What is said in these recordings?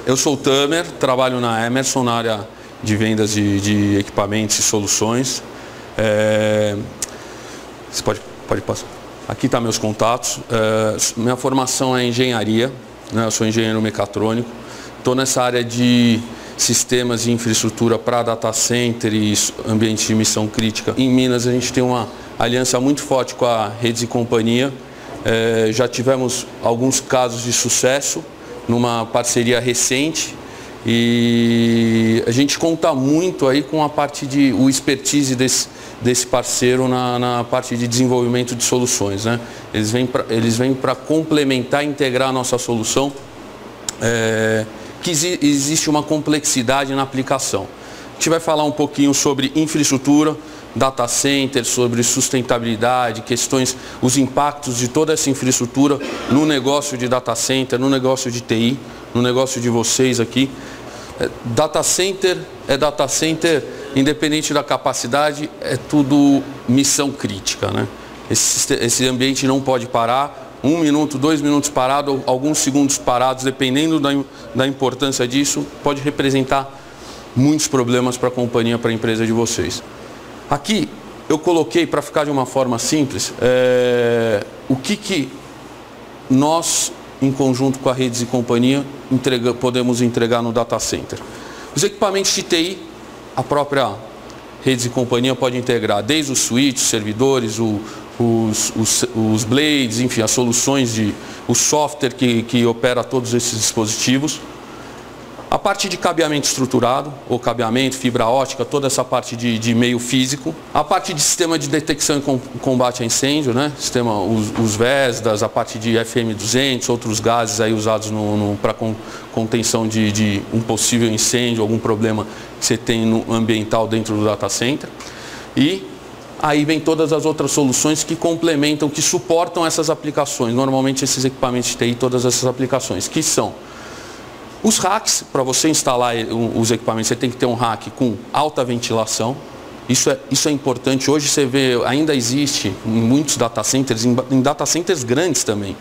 Eu sou o Tamer, trabalho na Emerson, na área de vendas de equipamentos e soluções. Você pode passar. Aqui estão meus contatos. Minha formação é engenharia, né? Eu sou engenheiro mecatrônico. Estou nessa área de sistemas e infraestrutura para data center e ambientes de missão crítica. Em Minas a gente tem uma aliança muito forte com a Redes e Companhia. Já tivemos alguns casos de sucesso numa parceria recente e a gente conta muito aí com a parte de o expertise desse parceiro na parte de desenvolvimento de soluções, né? Eles vêm para complementar e integrar a nossa solução, que existe uma complexidade na aplicação. A gente vai falar um pouquinho sobre infraestrutura, data center, sobre sustentabilidade, questões, os impactos de toda essa infraestrutura no negócio de data center, no negócio de TI, no negócio de vocês aqui. Data center é data center, independente da capacidade, é tudo missão crítica, né? Esse ambiente não pode parar, 1 minuto, 2 minutos parado, alguns segundos parados, dependendo da importância disso, pode representar muitos problemas para a companhia, para a empresa de vocês. Aqui eu coloquei, para ficar de uma forma simples, o que nós, em conjunto com a Redes e Companhia, podemos entregar no data center. Os equipamentos de TI, a própria Redes e Companhia pode integrar, desde os switches, servidores, os blades, enfim, as soluções, o software que opera todos esses dispositivos. A parte de cabeamento estruturado, ou cabeamento, fibra ótica, toda essa parte de meio físico. A parte de sistema de detecção e combate a incêndio, né? Os VESDAs, a parte de FM200, outros gases aí usados para contenção de um possível incêndio, algum problema que você tem no ambiental dentro do data center. E aí vem todas as outras soluções que complementam, que suportam essas aplicações. Normalmente esses equipamentos de TI, todas essas aplicações, que são os racks. Para você instalar os equipamentos, você tem que ter um rack com alta ventilação. Isso é importante. Hoje você vê, ainda existe em muitos data centers, em data centers grandes também,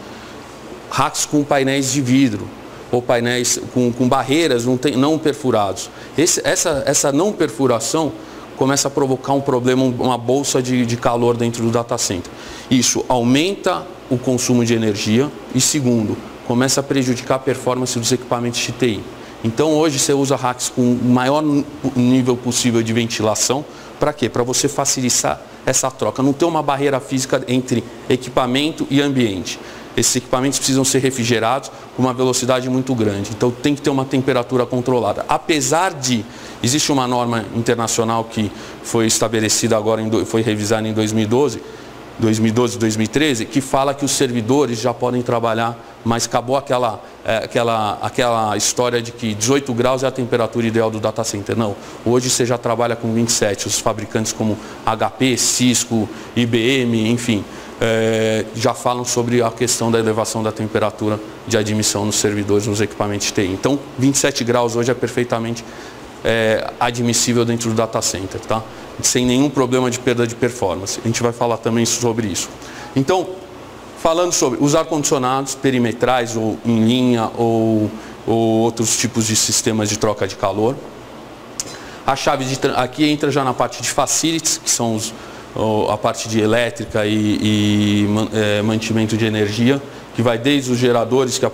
racks com painéis de vidro, ou painéis com barreiras não perfurados. Essa não perfuração começa a provocar um problema, uma bolsa de calor dentro do data center. Isso aumenta o consumo de energia e, segundo, começa a prejudicar a performance dos equipamentos de TI. Então hoje você usa racks com o maior nível possível de ventilação. Para quê? Para você facilitar essa troca, não ter uma barreira física entre equipamento e ambiente. Esses equipamentos precisam ser refrigerados com uma velocidade muito grande, então tem que ter uma temperatura controlada. Apesar de, existe uma norma internacional que foi estabelecida agora, foi revisada em 2012, 2013, que fala que os servidores já podem trabalhar, mas acabou aquela história de que 18 graus é a temperatura ideal do data center. Não, hoje você já trabalha com 27, os fabricantes como HP, Cisco, IBM, enfim, já falam sobre a questão da elevação da temperatura de admissão nos servidores, nos equipamentos de TI. Então, 27 graus hoje é perfeitamente admissível dentro do data center, tá? Sem nenhum problema de perda de performance. A gente vai falar também sobre isso. Então, falando sobre os ar-condicionados perimetrais ou em linha ou outros tipos de sistemas de troca de calor. A chave aqui entra já na parte de facilities, que são a parte de elétrica e mantimento de energia, que vai desde os geradores, que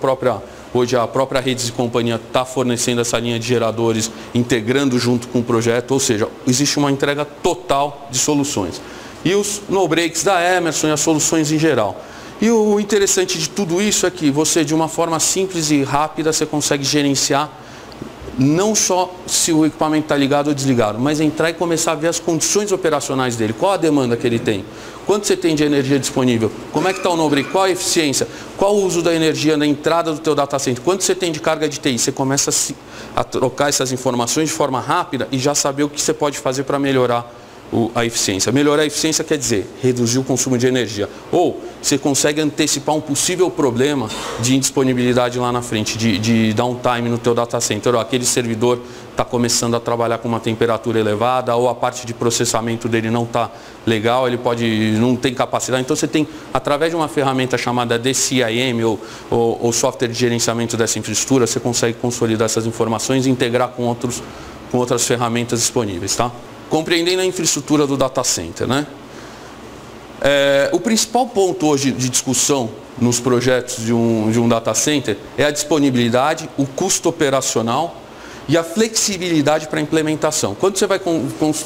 hoje a própria Redes e Companhia está fornecendo essa linha de geradores, integrando junto com o projeto, ou seja, existe uma entrega total de soluções. E os no-breaks da Emerson e as soluções em geral. E o interessante de tudo isso é que você, de uma forma simples e rápida, você consegue gerenciar não só se o equipamento está ligado ou desligado, mas entrar e começar a ver as condições operacionais dele, qual a demanda que ele tem, quanto você tem de energia disponível, como é que está o no-break, qual a eficiência, qual o uso da energia na entrada do teu data center, quanto você tem de carga de TI. Você começa a trocar essas informações de forma rápida e já saber o que você pode fazer para melhorar a eficiência. Melhorar a eficiência quer dizer reduzir o consumo de energia. Ou você consegue antecipar um possível problema de indisponibilidade lá na frente, de downtime no teu data center. Aquele servidor está começando a trabalhar com uma temperatura elevada, ou a parte de processamento dele não está legal, ele não tem capacidade. Então você tem, através de uma ferramenta chamada DCIM, ou software de gerenciamento dessa infraestrutura, você consegue consolidar essas informações e integrar com outras ferramentas disponíveis. Tá? Compreendendo a infraestrutura do data center, né? O principal ponto hoje de discussão nos projetos de um data center é a disponibilidade, o custo operacional e a flexibilidade para a implementação. Quando você vai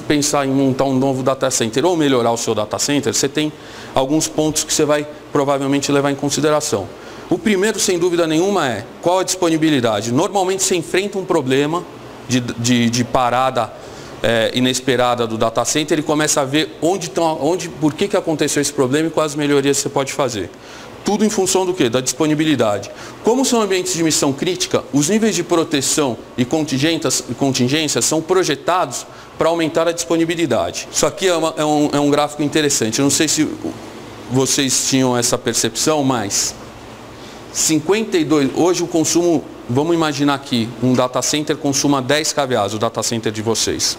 pensar em montar um novo data center ou melhorar o seu data center, você tem alguns pontos que você vai provavelmente levar em consideração. O primeiro, sem dúvida nenhuma, é qual a disponibilidade. Normalmente você enfrenta um problema de parada inesperada do data center e começa a ver por que aconteceu esse problema e quais melhorias você pode fazer. Tudo em função do quê? Da disponibilidade. Como são ambientes de missão crítica, os níveis de proteção e contingências são projetados para aumentar a disponibilidade. Isso aqui é um gráfico interessante. Eu não sei se vocês tinham essa percepção, mas 52, hoje o consumo, vamos imaginar aqui, um data center consuma 10 kVA, o data center de vocês.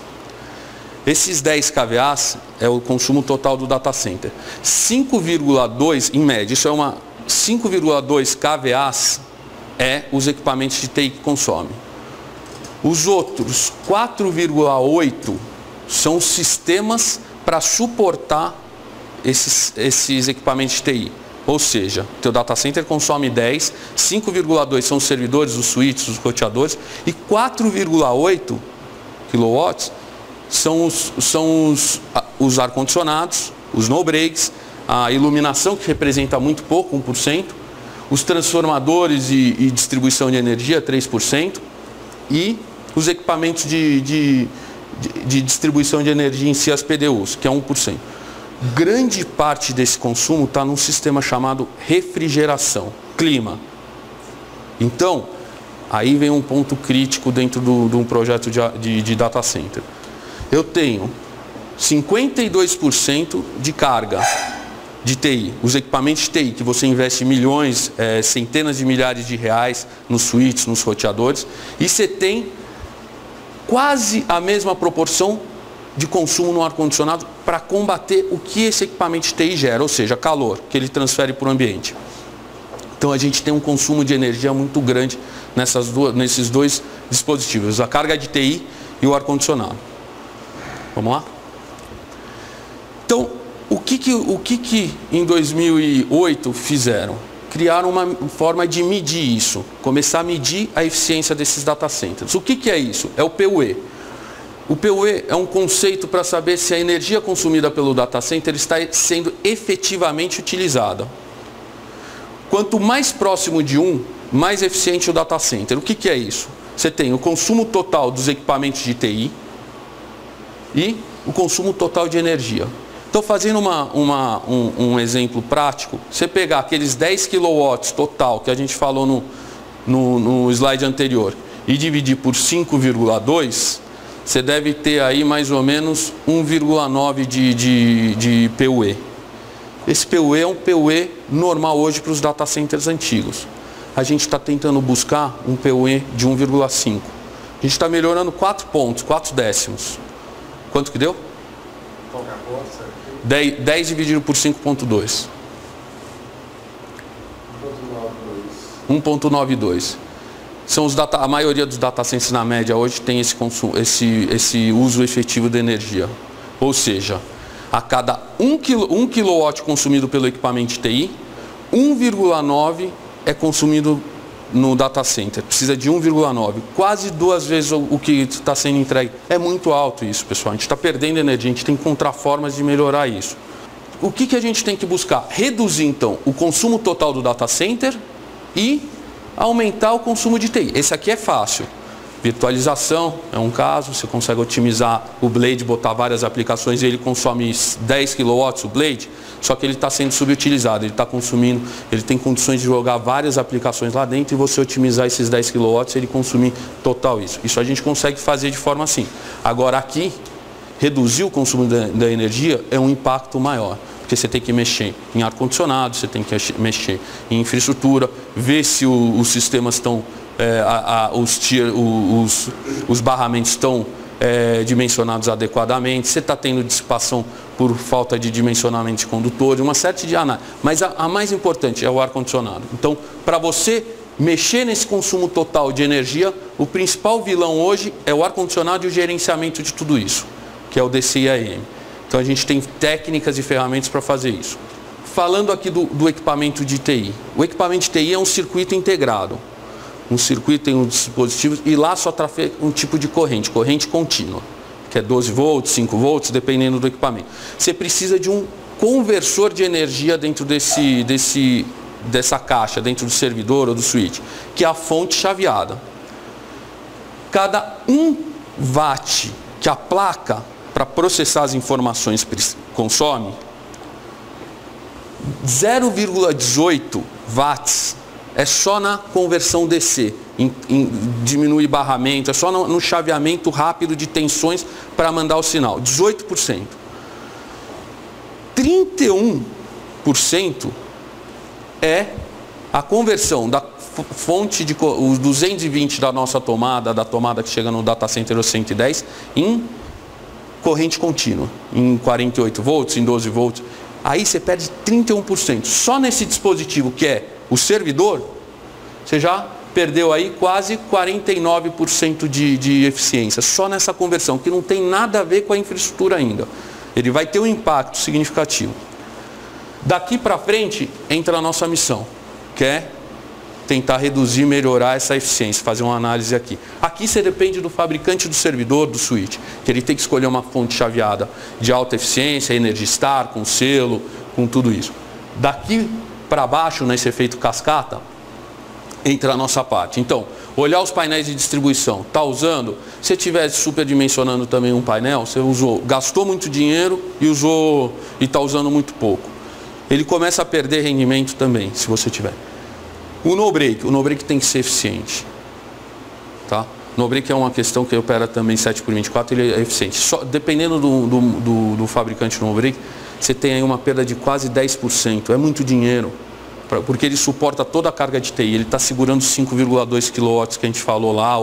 Esses 10 kVA é o consumo total do data center. 5,2 em média, isso é 5,2 kVA é os equipamentos de TI que consomem. Os outros 4,8 são os sistemas para suportar esses equipamentos de TI. Ou seja, o teu data center consome 10, 5,2 são os servidores, os switches, os roteadores, e 4,8 kW são os ar-condicionados, os no-breaks, a iluminação, que representa muito pouco, 1%, os transformadores e distribuição de energia, 3%, e os equipamentos de distribuição de energia em si, as PDUs, que é 1%. Grande parte desse consumo está num sistema chamado refrigeração, clima. Então, aí vem um ponto crítico dentro de um projeto de data center. Eu tenho 52% de carga de TI, os equipamentos de TI, que você investe milhões, centenas de milhares de reais nos switches, nos roteadores, e você tem quase a mesma proporção de consumo no ar-condicionado para combater o que esse equipamento de TI gera, ou seja, calor, que ele transfere para o ambiente. Então a gente tem um consumo de energia muito grande nesses dois dispositivos, a carga de TI e o ar-condicionado. Vamos lá? Então, o que em 2008 fizeram? Criaram uma forma de medir isso, começar a medir a eficiência desses data centers. O que é isso? É o PUE. O PUE é um conceito para saber se a energia consumida pelo data center está sendo efetivamente utilizada. Quanto mais próximo de 1, mais eficiente o data center. O que é isso? Você tem o consumo total dos equipamentos de TI e o consumo total de energia. Então, fazendo um exemplo prático, você pegar aqueles 10 kW total que a gente falou no slide anterior e dividir por 5,2, você deve ter aí mais ou menos 1,9 de PUE. Esse PUE é um PUE normal hoje para os data centers antigos. A gente está tentando buscar um PUE de 1,5. A gente está melhorando 4 pontos, 4 décimos. Quanto que deu? 10 dividido por 5,2. 1,92. A maioria dos data centers na média hoje tem esse uso efetivo de energia. Ou seja, a cada 1 kW consumido pelo equipamento de TI, 1,9 é consumido no data center. Precisa de 1,9. Quase 2 vezes o que está sendo entregue. É muito alto isso, pessoal. A gente está perdendo energia, a gente tem que encontrar formas de melhorar isso. O que a gente tem que buscar? Reduzir, então, o consumo total do data center e aumentar o consumo de TI. Esse aqui é fácil. Virtualização é um caso, você consegue otimizar o Blade, botar várias aplicações e ele consome 10 kW o Blade, só que ele está sendo subutilizado, ele está consumindo, ele tem condições de jogar várias aplicações lá dentro e você otimizar esses 10 kW e ele consumir total isso. Isso a gente consegue fazer de forma assim. Agora aqui, reduzir o consumo da energia é um impacto maior. Porque você tem que mexer em ar-condicionado, você tem que mexer em infraestrutura, ver se os sistemas estão os barramentos estão dimensionados adequadamente, você está tendo dissipação por falta de dimensionamento de condutores, uma série de análises. Mas a mais importante é o ar-condicionado. Então, para você mexer nesse consumo total de energia, o principal vilão hoje é o ar-condicionado e o gerenciamento de tudo isso, que é o DCIAM. Então, a gente tem técnicas e ferramentas para fazer isso. Falando aqui do equipamento de TI. O equipamento de TI é um circuito integrado. Um circuito tem um dispositivo e lá só trafega um tipo de corrente contínua, que é 12 volts, 5 volts, dependendo do equipamento. Você precisa de um conversor de energia dentro dessa caixa, dentro do servidor ou do switch, que é a fonte chaveada. Cada 1 watt que a placa, para processar as informações, consome, 0,18 watts é só na conversão DC, diminuir barramento, é só no chaveamento rápido de tensões para mandar o sinal, 18%. 31% é a conversão da fonte de os 220 da nossa tomada, da tomada que chega no data center 110, em corrente contínua, em 48 volts, em 12 volts. Aí você perde 31%. Só nesse dispositivo que é o servidor, você já perdeu aí quase 49% de eficiência, só nessa conversão, que não tem nada a ver com a infraestrutura ainda. Ele vai ter um impacto significativo. Daqui para frente entra a nossa missão, que é tentar reduzir, melhorar essa eficiência, fazer uma análise aqui. Aqui você depende do fabricante do servidor, do switch, que ele tem que escolher uma fonte chaveada de alta eficiência, Energy Star, com selo, com tudo isso. Daqui para baixo, nesse efeito cascata, entra a nossa parte. Então, olhar os painéis de distribuição, está usando? Se estiver superdimensionando também um painel, você gastou muito dinheiro e está usando muito pouco. Ele começa a perder rendimento também, se você tiver. O no-break tem que ser eficiente. Tá? No-break é uma questão que opera também 7x24, ele é eficiente. Só, dependendo do fabricante do no-break, você tem aí uma perda de quase 10%. É muito dinheiro, porque ele suporta toda a carga de TI. Ele está segurando 5,2 kW que a gente falou lá,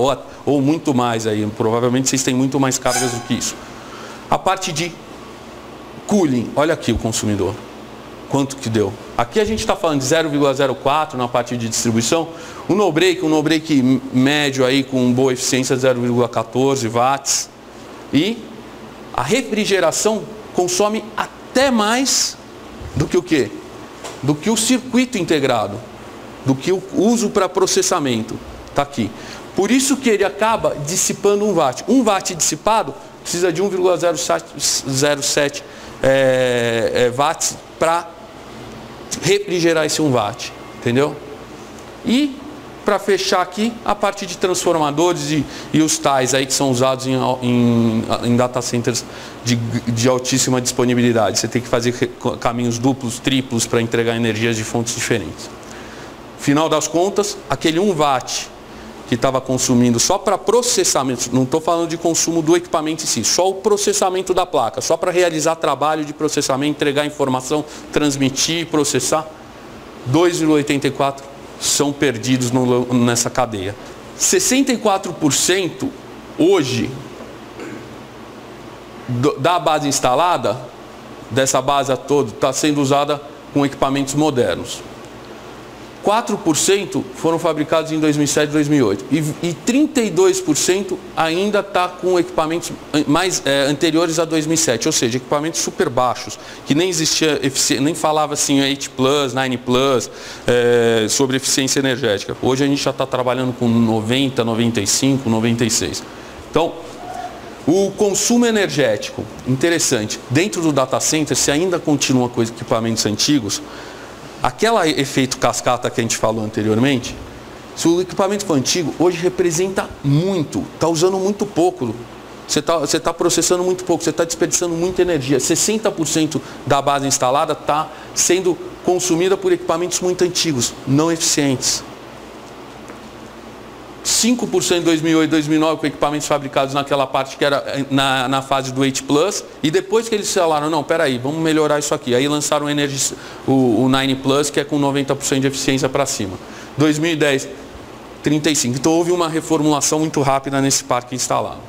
ou muito mais aí. Provavelmente vocês têm muito mais cargas do que isso. A parte de cooling, olha aqui o consumidor. Quanto que deu? Aqui a gente está falando de 0,04 na parte de distribuição. Um no-break médio aí com boa eficiência, 0,14 watts. E a refrigeração consome até mais do que o quê? Do que o circuito integrado, do que o uso para processamento. Está aqui. Por isso que ele acaba dissipando 1 watt. 1 watt dissipado precisa de 1,07 watts para refrigerar esse 1 watt, entendeu? E para fechar aqui a parte de transformadores e os tais aí que são usados em data centers de altíssima disponibilidade. Você tem que fazer caminhos duplos, triplos para entregar energias de fontes diferentes. Final das contas, aquele 1 watt que estava consumindo só para processamento, não estou falando de consumo do equipamento em si, só o processamento da placa, só para realizar trabalho de processamento, entregar informação, transmitir, processar, 2,84 são perdidos nessa cadeia. 64% hoje da base instalada, dessa base toda, está sendo usada com equipamentos modernos. 4% foram fabricados em 2007 e 2008 e 32% ainda está com equipamentos mais anteriores a 2007, ou seja, equipamentos super baixos, que nem existia, nem falava assim 8 Plus, 9 Plus sobre eficiência energética. Hoje a gente já está trabalhando com 90, 95, 96. Então, o consumo energético, interessante, dentro do data center, se ainda continua com equipamentos antigos, aquele efeito cascata que a gente falou anteriormente, se o equipamento for antigo, hoje representa muito, está usando muito pouco, você tá processando muito pouco, você está desperdiçando muita energia. 60% da base instalada está sendo consumida por equipamentos muito antigos, não eficientes. 5% em 2008, 2009 com equipamentos fabricados naquela parte que era na fase do 8 Plus, e depois que eles falaram, não, peraí, vamos melhorar isso aqui. Aí lançaram o 9 Plus, que é com 90% de eficiência para cima. 2010, 35. Então houve uma reformulação muito rápida nesse parque instalado.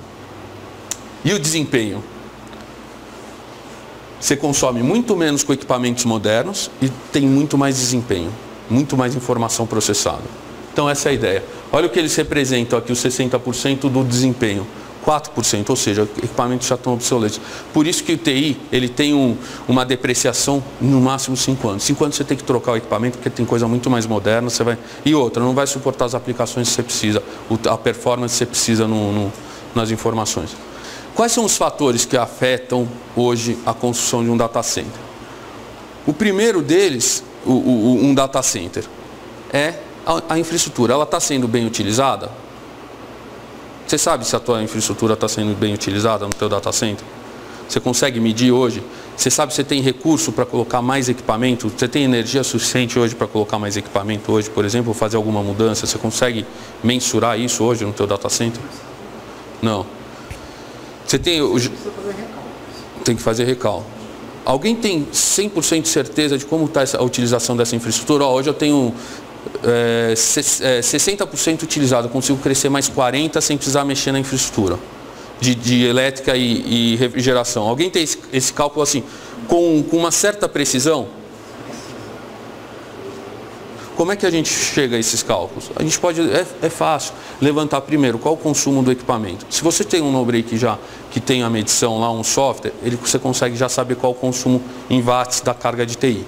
E o desempenho? Você consome muito menos com equipamentos modernos e tem muito mais desempenho, muito mais informação processada. Então essa é a ideia. Olha o que eles representam aqui, os 60% do desempenho. 4%, ou seja, equipamentos já estão obsoletos. Por isso que o TI ele tem uma depreciação no máximo 5 anos. 5 anos você tem que trocar o equipamento porque tem coisa muito mais moderna. Você vai... E outra, não vai suportar as aplicações que você precisa, a performance que você precisa nas informações. Quais são os fatores que afetam hoje a construção de um data center? O primeiro deles, um data center, é a infraestrutura. Ela está sendo bem utilizada? Você sabe se a tua infraestrutura está sendo bem utilizada no teu data center? Você consegue medir hoje? Você sabe se você tem recurso para colocar mais equipamento? Você tem energia suficiente hoje para colocar mais equipamento hoje, por exemplo, fazer alguma mudança? Você consegue mensurar isso hoje no teu data center? Não. Você tem que fazer recall. Alguém tem 100% de certeza de como está a utilização dessa infraestrutura? Hoje eu tenho 60% utilizado, consigo crescer mais 40% sem precisar mexer na infraestrutura de elétrica e refrigeração. Alguém tem esse cálculo assim, com uma certa precisão? Como é que a gente chega a esses cálculos? A gente pode, é fácil, levantar primeiro qual o consumo do equipamento. Se você tem um no-break já que tem a medição lá, um software, você consegue já saber qual o consumo em watts da carga de TI.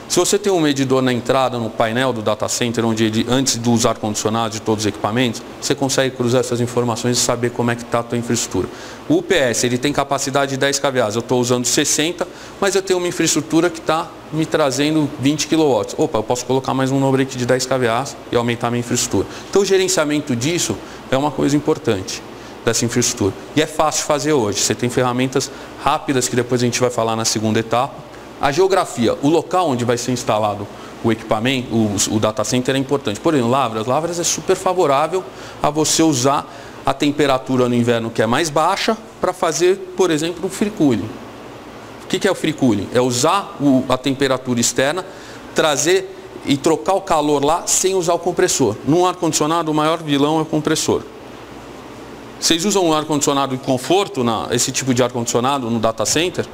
Se você tem um medidor na entrada, no painel do data center, onde antes dos ar-condicionados de todos os equipamentos, você consegue cruzar essas informações e saber como é que está a tua infraestrutura. O UPS, ele tem capacidade de 10 kVA, eu estou usando 60, mas eu tenho uma infraestrutura que está me trazendo 20 kW. Opa, eu posso colocar mais um no-break de 10 kVA e aumentar a minha infraestrutura. Então o gerenciamento disso é uma coisa importante, dessa infraestrutura. E é fácil fazer hoje, você tem ferramentas rápidas que depois a gente vai falar na segunda etapa. A geografia, o local onde vai ser instalado o equipamento, o data center é importante. Por exemplo, Lavras é super favorável a você usar a temperatura no inverno que é mais baixa para fazer, por exemplo, um free cooling. O que é o free cooling? É usar a temperatura externa, trazer e trocar o calor lá sem usar o compressor. Num ar-condicionado, o maior vilão é o compressor. Vocês usam um ar-condicionado de conforto, esse tipo de ar-condicionado no data center?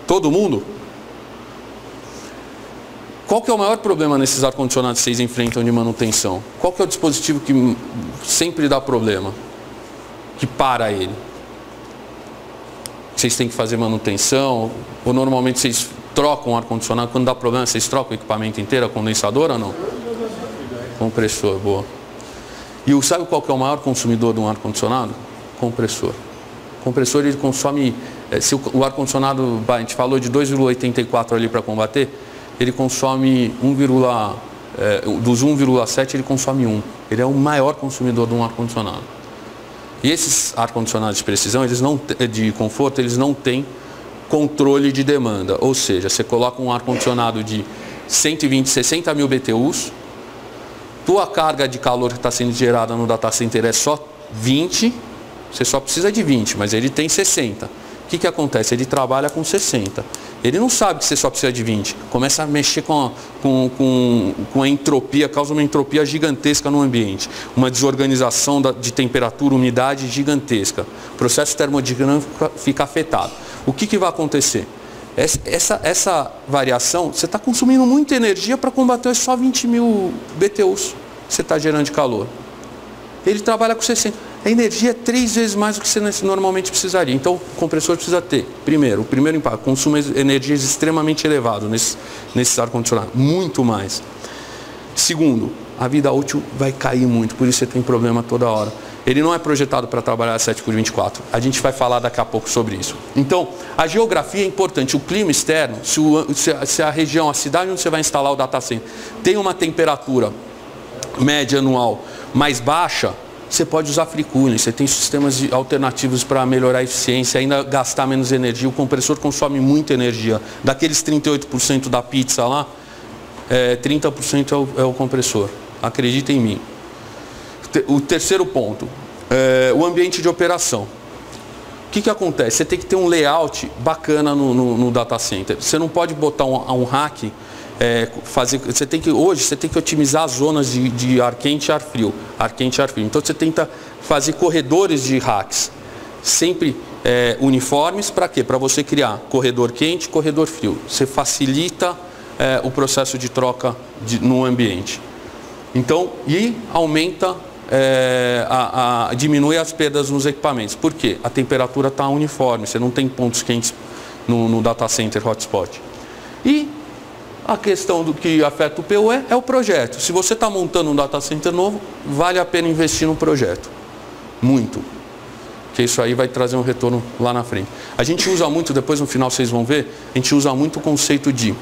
Todo mundo? Qual que é o maior problema nesses ar-condicionados que vocês enfrentam de manutenção? Qual que é o dispositivo que sempre dá problema? Que para ele? Vocês têm que fazer manutenção? Ou normalmente vocês trocam o ar-condicionado? Quando dá problema, vocês trocam o equipamento inteiro, a condensadora ou não? Compressor, boa. E sabe qual que é o maior consumidor de um ar-condicionado? Compressor. O compressor ele consome, se o ar-condicionado, a gente falou de 2,84 ali para combater, ele consome dos 1,7 ele consome 1. Ele é o maior consumidor de um ar-condicionado. E esses ar-condicionados de precisão, de conforto, eles não têm controle de demanda. Ou seja, você coloca um ar-condicionado de 120, 60 mil BTUs, tua carga de calor que está sendo gerada no data center é só 20, você só precisa de 20, mas ele tem 60. O que acontece? Ele trabalha com 60. Ele não sabe que você só precisa de 20. Começa a mexer com a entropia, causa uma entropia gigantesca no ambiente. Uma desorganização de temperatura, umidade gigantesca. O processo termodinâmico fica afetado. O que vai acontecer? Essa variação, você está consumindo muita energia para combater só 20 mil BTUs que você está gerando de calor. Ele trabalha com 60. A energia é 3 vezes mais do que você normalmente precisaria. Então, o compressor precisa ter, o primeiro impacto, consumo de energias extremamente elevado nesse ar-condicionado, muito mais. Segundo, a vida útil vai cair muito, por isso você tem problema toda hora. Ele não é projetado para trabalhar 7x24. A gente vai falar daqui a pouco sobre isso. Então, a geografia é importante. O clima externo, se a região, a cidade onde você vai instalar o data center, tem uma temperatura média anual mais baixa, você pode usar free cooling, você tem sistemas alternativos para melhorar a eficiência, ainda gastar menos energia. O compressor consome muita energia. Daqueles 38% da pizza lá, 30% é o compressor. Acredita em mim. O terceiro ponto, o ambiente de operação. O que acontece? Você tem que ter um layout bacana no data center. Você não pode botar um rack hoje você tem que otimizar as zonas de ar quente e ar frio. Então você tenta fazer corredores de racks sempre uniformes. Para quê? Para você criar corredor quente e corredor frio. Você facilita o processo de troca no ambiente. Então, e aumenta, diminui as perdas nos equipamentos. Por quê? A temperatura está uniforme, você não tem pontos quentes no data center hotspot. E a questão do que afeta o PUE é o projeto. Se você está montando um data center novo, vale a pena investir no projeto. Muito. Porque isso aí vai trazer um retorno lá na frente. A gente usa muito, depois no final vocês vão ver, a gente usa muito o conceito de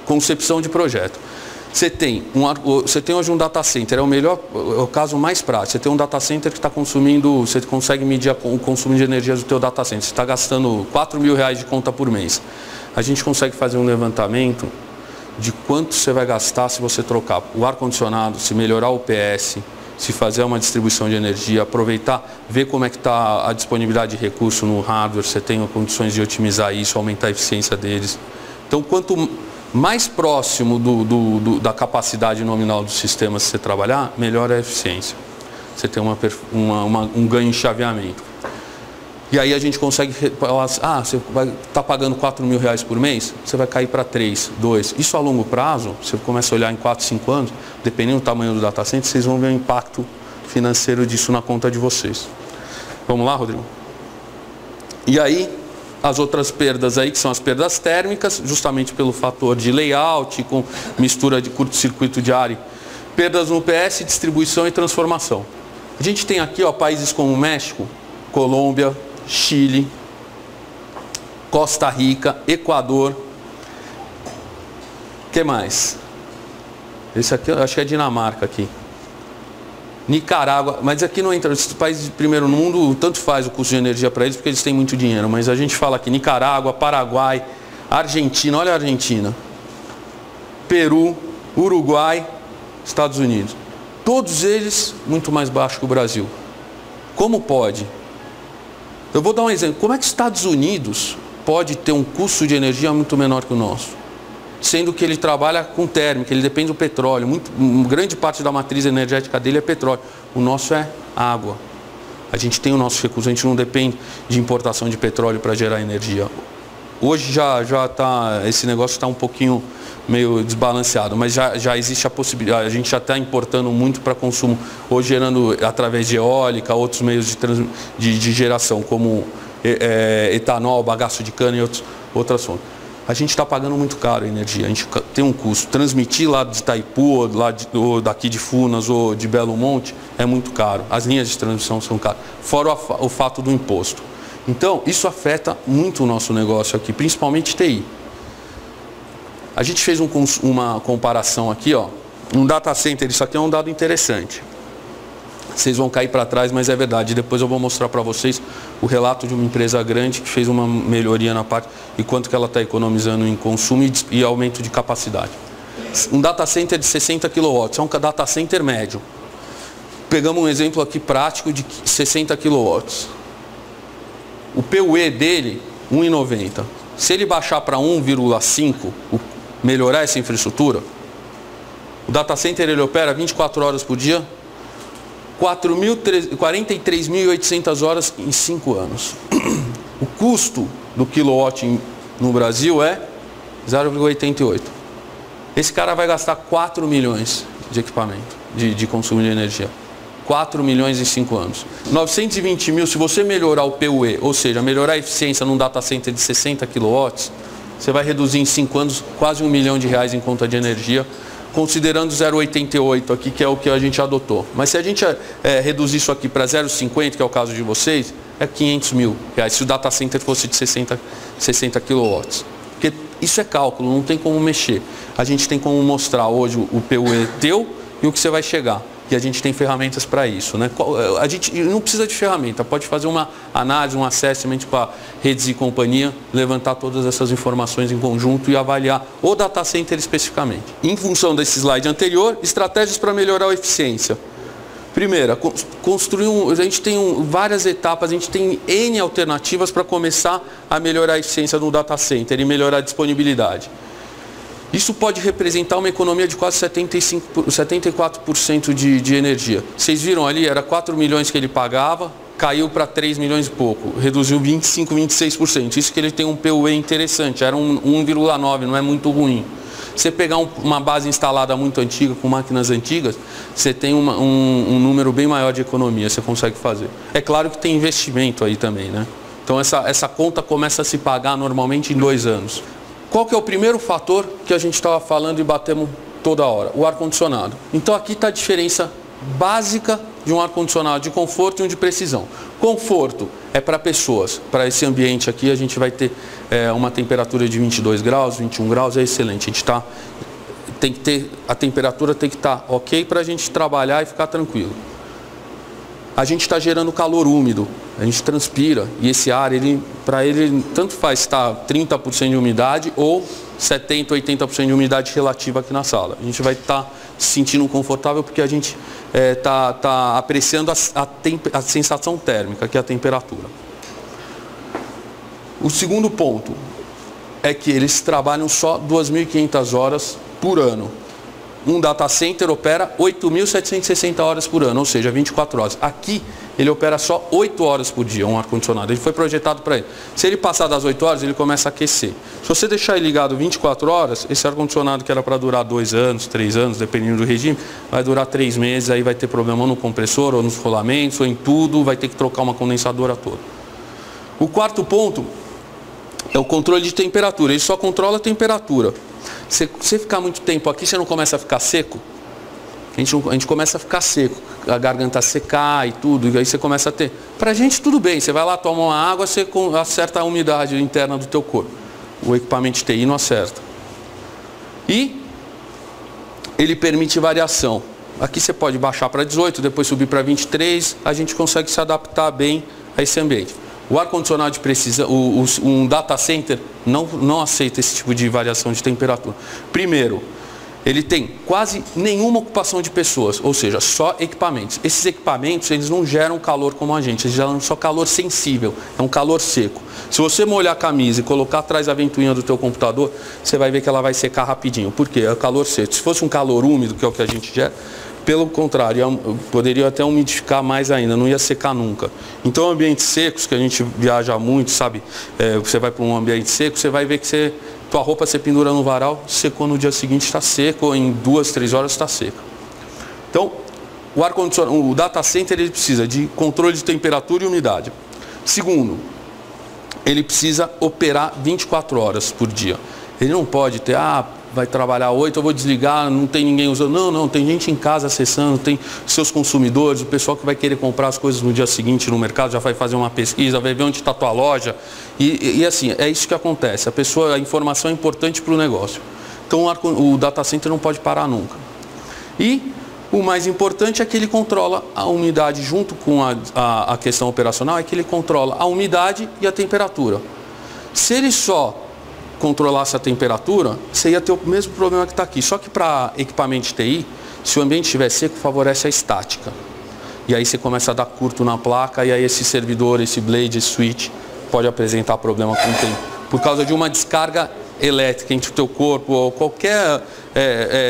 concepção de projeto. Você tem hoje um data center, é o caso mais prático. Você tem um data center que está consumindo, você consegue medir o consumo de energia do teu data center. Você está gastando R$4.000 de conta por mês. A gente consegue fazer um levantamento de quanto você vai gastar se você trocar o ar-condicionado, se melhorar o PS, se fazer uma distribuição de energia, aproveitar, ver como é que está a disponibilidade de recurso no hardware, você tem condições de otimizar isso, aumentar a eficiência deles. Então, quanto mais próximo da capacidade nominal do sistema você trabalhar, melhor é a eficiência. Você tem um ganho em chaveamento. E aí a gente consegue falar, você vai estar pagando R$4.000 por mês, você vai cair para 3, 2. Isso a longo prazo, você começa a olhar em 4, 5 anos, dependendo do tamanho do data center, vocês vão ver o impacto financeiro disso na conta de vocês. Vamos lá, Rodrigo? E aí, as outras perdas aí, que são as perdas térmicas, justamente pelo fator de layout, com mistura de curto-circuito de ar, perdas no PS, distribuição e transformação. A gente tem aqui países como México, Colômbia, Chile, Costa Rica, Equador. O que mais? Esse aqui, eu acho que é Dinamarca aqui. Nicarágua, mas aqui não entra. Esses países de primeiro mundo, tanto faz o custo de energia para eles, porque eles têm muito dinheiro. Mas a gente fala aqui Nicarágua, Paraguai, Argentina, olha a Argentina, Peru, Uruguai, Estados Unidos. Todos eles muito mais baixos que o Brasil. Como pode? Eu vou dar um exemplo. Como é que os Estados Unidos pode ter um custo de energia muito menor que o nosso? Sendo que ele trabalha com térmica, ele depende do petróleo. Grande parte da matriz energética dele é petróleo. O nosso é água. A gente tem o nosso recurso, a gente não depende de importação de petróleo para gerar energia. Hoje esse negócio está um pouquinho meio desbalanceado, mas já existe a possibilidade, a gente já está importando muito para consumo, hoje gerando através de eólica, outros meios de geração, como etanol, bagaço de cana e outras fontes. A gente está pagando muito caro a energia, a gente tem um custo. Transmitir lá de Itaipu, ou daqui de Furnas ou de Belo Monte é muito caro, as linhas de transmissão são caras, fora o fato do imposto. Então, isso afeta muito o nosso negócio aqui, principalmente TI. A gente fez uma comparação aqui, um data center, isso aqui é um dado interessante. Vocês vão cair para trás, mas é verdade. Depois eu vou mostrar para vocês o relato de uma empresa grande que fez uma melhoria na parte e quanto que ela está economizando em consumo e aumento de capacidade. Um data center de 60 kW, é um data center médio. Pegamos um exemplo aqui prático de 60 kW. O PUE dele, 1,90. Se ele baixar para 1,5, melhorar essa infraestrutura, o data center ele opera 24 horas por dia, 43.800 horas em 5 anos. O custo do quilowatt no Brasil é 0,88. Esse cara vai gastar 4 milhões de equipamento, de consumo de energia. 4 milhões em 5 anos. 920 mil, se você melhorar o PUE, ou seja, melhorar a eficiência num data center de 60 kW, você vai reduzir em 5 anos quase R$1 milhão em conta de energia, considerando 0,88 aqui, que é o que a gente adotou. Mas se a gente reduzir isso aqui para 0,50, que é o caso de vocês, é 500 mil reais, se o data center fosse de 60 kW. Porque isso é cálculo, não tem como mexer. A gente tem como mostrar hoje o PUE teu e o que você vai chegar. E a gente tem ferramentas para isso, né? A gente não precisa de ferramenta, pode fazer uma análise, um assessment para redes e companhia, levantar todas essas informações em conjunto e avaliar o data center especificamente. Em função desse slide anterior, estratégias para melhorar a eficiência. Primeira, a gente tem várias etapas, a gente tem N alternativas para começar a melhorar a eficiência no data center e melhorar a disponibilidade. Isso pode representar uma economia de quase 74% de energia. Vocês viram ali, era 4 milhões que ele pagava, caiu para 3 milhões e pouco, reduziu 25, 26%. Isso que ele tem um PUE interessante, era 1,9, não é muito ruim. Você pegar uma base instalada muito antiga, com máquinas antigas, você tem um número bem maior de economia, você consegue fazer. É claro que tem investimento aí também, né? Então essa conta começa a se pagar normalmente em 2 anos. Qual que é o primeiro fator que a gente estava falando e batemos toda hora? O ar-condicionado. Então aqui está a diferença básica de um ar-condicionado de conforto e um de precisão. Conforto é para pessoas. Para esse ambiente aqui a gente vai ter uma temperatura de 22 graus, 21 graus, é excelente. A temperatura tem que estar ok para a gente trabalhar e ficar tranquilo. A gente está gerando calor úmido, a gente transpira e esse ar, para ele, tanto faz estar 30% de umidade ou 70%, 80% de umidade relativa aqui na sala. A gente vai estar se sentindo confortável porque a gente está apreciando a sensação térmica, que é a temperatura. O segundo ponto é que eles trabalham só 2.500 horas por ano. Um data center opera 8.760 horas por ano, ou seja, 24 horas. Aqui, ele opera só 8 horas por dia, um ar-condicionado. Ele foi projetado para ele. Se ele passar das 8 horas, ele começa a aquecer. Se você deixar ele ligado 24 horas, esse ar-condicionado que era para durar 2 anos, 3 anos, dependendo do regime, vai durar 3 meses, aí vai ter problema no compressor, ou nos rolamentos, ou em tudo, vai ter que trocar uma condensadora toda. O quarto ponto é o controle de temperatura. Ele só controla a temperatura. Se você ficar muito tempo aqui, você não começa a ficar seco? A gente começa a ficar seco, a garganta secar e tudo, e aí você começa a ter. Pra gente tudo bem, você vai lá, toma uma água, você acerta a umidade interna do teu corpo. O equipamento de TI não acerta. E ele permite variação. Aqui você pode baixar para 18, depois subir para 23, a gente consegue se adaptar bem a esse ambiente. O ar-condicionado de precisão, um data center não aceita esse tipo de variação de temperatura. Primeiro, ele tem quase nenhuma ocupação de pessoas, ou seja, só equipamentos. Esses equipamentos, eles não geram calor como a gente, eles geram só calor sensível, é um calor seco. Se você molhar a camisa e colocar atrás da ventoinha do teu computador, você vai ver que ela vai secar rapidinho. Por quê? É o calor seco. Se fosse um calor úmido, que é o que a gente gera, pelo contrário, poderia até umidificar mais ainda, não ia secar nunca. Então, ambientes secos, que a gente viaja muito, sabe? Você vai para um ambiente seco, você vai ver que tua roupa você pendura no varal, secou no dia seguinte, está seco, ou em 2, 3 horas está seca. Então, o ar-condicionado, o data center, ele precisa de controle de temperatura e umidade. Segundo, ele precisa operar 24 horas por dia. Ele não pode ter, vai trabalhar 8, eu vou desligar, não tem ninguém usando. Não, tem gente em casa acessando, tem seus consumidores, o pessoal que vai querer comprar as coisas no dia seguinte no mercado, já vai fazer uma pesquisa, vai ver onde está a tua loja. E assim, é isso que acontece. A informação é importante para o negócio. Então o data center não pode parar nunca. E o mais importante é que ele controla a umidade junto com a questão operacional, é que ele controla a umidade e a temperatura. Se ele só controlasse a temperatura, você ia ter o mesmo problema que está aqui. Só que para equipamento de TI, se o ambiente estiver seco, favorece a estática. E aí você começa a dar curto na placa, e aí esse servidor, esse blade, esse switch, pode apresentar problema com o tempo. Por causa de uma descarga elétrica entre o teu corpo, ou qualquer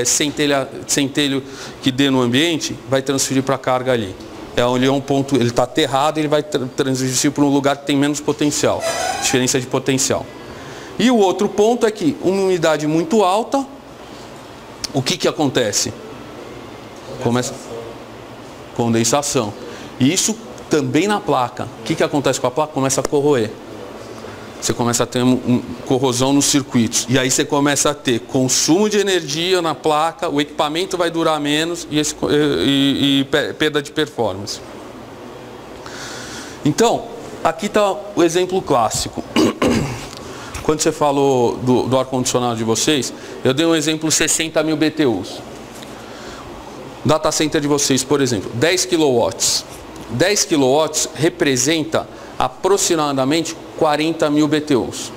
centelho que dê no ambiente, vai transferir para a carga ali. Onde é um ponto, ele está aterrado, ele vai transferir para um lugar que tem menos potencial, diferença de potencial. E o outro ponto é que uma umidade muito alta, o que acontece? Começa condensação. E isso também na placa. O que acontece com a placa? Começa a corroer. Você começa a ter corrosão nos circuitos. E aí você começa a ter consumo de energia na placa, o equipamento vai durar menos e perda de performance. Então, aqui está o exemplo clássico. Quando você falou do ar-condicionado de vocês, eu dei um exemplo 60 mil BTUs. Data center de vocês, por exemplo, 10 kW. 10 kW representa aproximadamente 40 mil BTUs.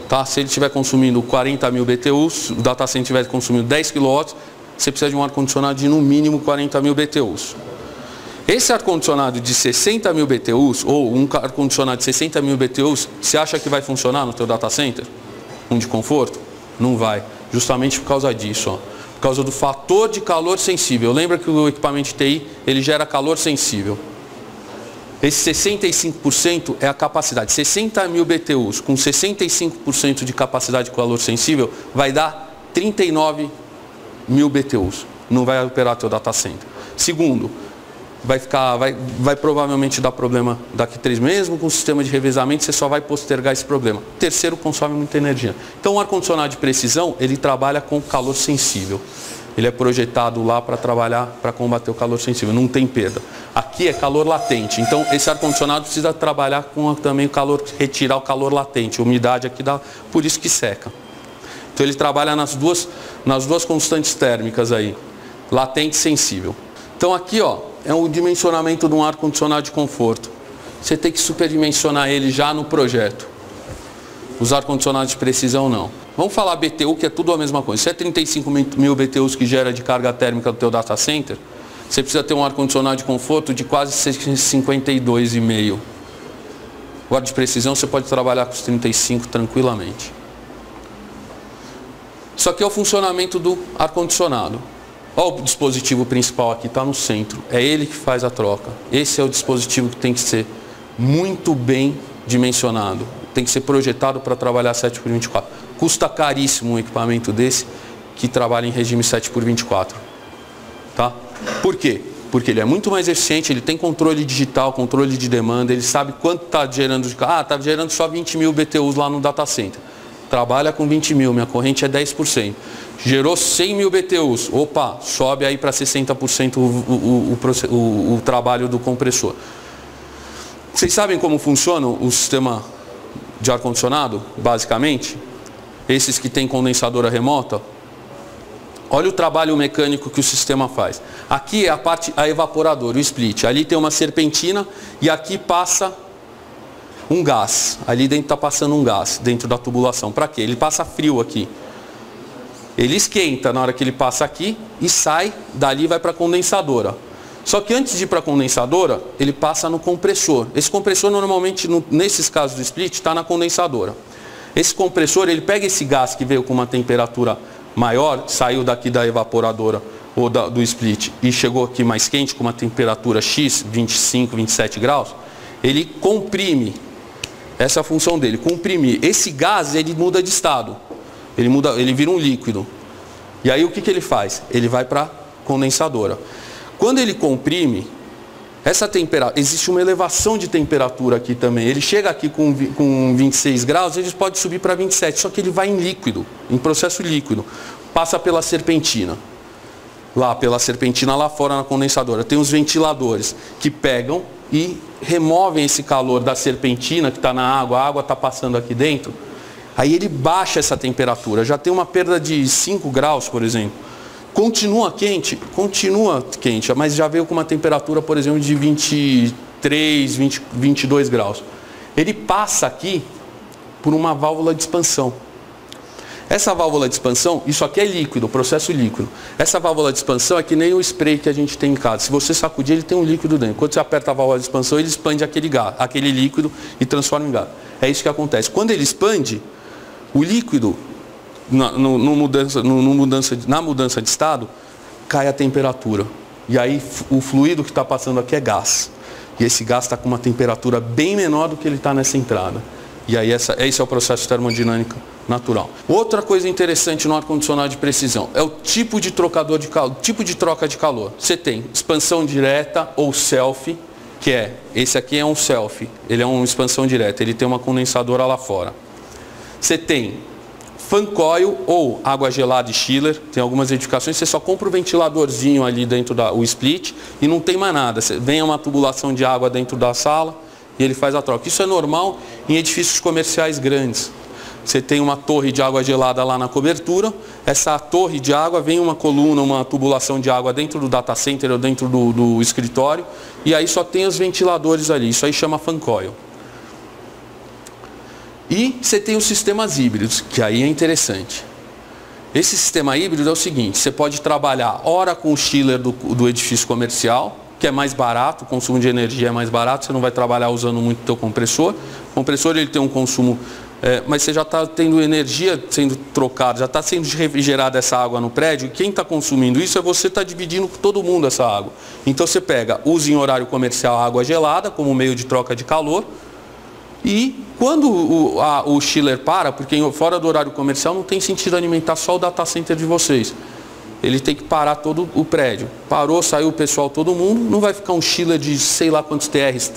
Tá? Se ele estiver consumindo 40 mil BTUs, o data center estiver consumindo 10 kW, você precisa de um ar-condicionado de no mínimo 40 mil BTUs. Esse ar-condicionado de 60 mil BTUs, ou um ar-condicionado de 60 mil BTUs, você acha que vai funcionar no teu data center? Um de conforto? Não vai. Justamente por causa disso, ó. Por causa do fator de calor sensível. Lembra que o equipamento de TI, ele gera calor sensível. Esse 65% é a capacidade. 60 mil BTUs com 65% de capacidade de calor sensível vai dar 39 mil BTUs. Não vai operar teu data center. Segundo, vai provavelmente dar problema daqui 3 meses, mesmo com o sistema de revezamento, você só vai postergar esse problema. Terceiro, consome muita energia. Então, o ar-condicionado de precisão, ele trabalha com calor sensível. Ele é projetado lá para trabalhar, para combater o calor sensível, não tem perda. Aqui é calor latente, então esse ar-condicionado precisa trabalhar com também o calor, retirar o calor latente, a umidade aqui dá, por isso que seca. Então ele trabalha nas duas constantes térmicas aí, latente e sensível. Então aqui, ó, é o dimensionamento de um ar-condicionado de conforto. Você tem que superdimensionar ele já no projeto. Os ar-condicionados de precisão não. Vamos falar BTU, que é tudo a mesma coisa. Se é 35 mil BTUs que gera de carga térmica do teu data center, você precisa ter um ar-condicionado de conforto de quase 52,5. O ar de precisão você pode trabalhar com os 35 tranquilamente. Isso aqui é o funcionamento do ar-condicionado. Olha o dispositivo principal aqui, está no centro. É ele que faz a troca. Esse é o dispositivo que tem que ser muito bem dimensionado. Tem que ser projetado para trabalhar 7x24. Custa caríssimo um equipamento desse que trabalha em regime 7x24. Tá? Por quê? Porque ele é muito mais eficiente, ele tem controle digital, controle de demanda, ele sabe quanto está gerando de carga. Ah, está gerando só 20 mil BTUs lá no data center. Trabalha com 20 mil, minha corrente é 10%. Gerou 100 mil BTUs. Opa, sobe aí para 60% o trabalho do compressor. Vocês sabem como funciona o sistema de ar-condicionado, basicamente? Esses que tem condensadora remota. Olha o trabalho mecânico que o sistema faz. Aqui é a evaporadora, o split. Ali tem uma serpentina e aqui passa um gás. Ali dentro está passando um gás, dentro da tubulação. Para quê? Ele passa frio aqui. Ele esquenta na hora que ele passa aqui e sai, dali vai para a condensadora. Só que antes de ir para a condensadora, ele passa no compressor. Esse compressor normalmente, nesses casos do split, está na condensadora. Esse compressor, ele pega esse gás que veio com uma temperatura maior, saiu daqui da evaporadora ou do split e chegou aqui mais quente, com uma temperatura X, 25, 27 graus, ele comprime. Essa é a função dele, comprimir. Esse gás, ele muda de estado. Ele vira um líquido. E aí o que ele faz? Ele vai para a condensadora. Quando ele comprime, essa temperatura, existe uma elevação de temperatura aqui também. Ele chega aqui com 26 graus, ele pode subir para 27, só que ele vai em líquido, em processo líquido. Passa pela serpentina. Pela serpentina lá fora na condensadora. Tem os ventiladores que pegam e removem esse calor da serpentina que está na água, a água está passando aqui dentro. Aí ele baixa essa temperatura, já tem uma perda de 5 graus, por exemplo. Continua quente, mas já veio com uma temperatura, por exemplo, de 23, 22 graus. Ele passa aqui por uma válvula de expansão. Essa válvula de expansão, isso aqui é líquido, processo líquido. Essa válvula de expansão é que nem o spray que a gente tem em casa. Se você sacudir, ele tem um líquido dentro. Quando você aperta a válvula de expansão, ele expande aquele líquido e transforma em gás. É isso que acontece. Quando ele expande, o líquido, na mudança de estado, cai a temperatura. E aí o fluido que está passando aqui é gás. E esse gás está com uma temperatura bem menor do que ele está nessa entrada. E aí esse é o processo termodinâmico natural. Outra coisa interessante no ar-condicionado de precisão é o tipo de trocador de calor, tipo de troca de calor. Você tem expansão direta ou self, que é, esse aqui é um self, ele é uma expansão direta, ele tem uma condensadora lá fora. Você tem fan coil ou água gelada e chiller, tem algumas edificações, você só compra o ventiladorzinho ali dentro o split e não tem mais nada. Vem uma tubulação de água dentro da sala e ele faz a troca. Isso é normal em edifícios comerciais grandes. Você tem uma torre de água gelada lá na cobertura, essa torre de água vem uma coluna, uma tubulação de água dentro do data center ou dentro do escritório e aí só tem os ventiladores ali, isso aí chama fan coil. E você tem os sistemas híbridos, que aí é interessante. Esse sistema híbrido é o seguinte, você pode trabalhar ora com o chiller do edifício comercial, que é mais barato, o consumo de energia é mais barato, você não vai trabalhar usando muito o teu compressor. O compressor ele tem um consumo mas você já está tendo energia sendo trocada, já está sendo refrigerada essa água no prédio, e quem está consumindo isso é você está dividindo com todo mundo essa água. Então você usa em horário comercial água gelada como meio de troca de calor, e quando o chiller para, porque fora do horário comercial não tem sentido alimentar só o data center de vocês. Ele tem que parar todo o prédio. Parou, saiu o pessoal, todo mundo, não vai ficar um chiller de sei lá quantos TRs,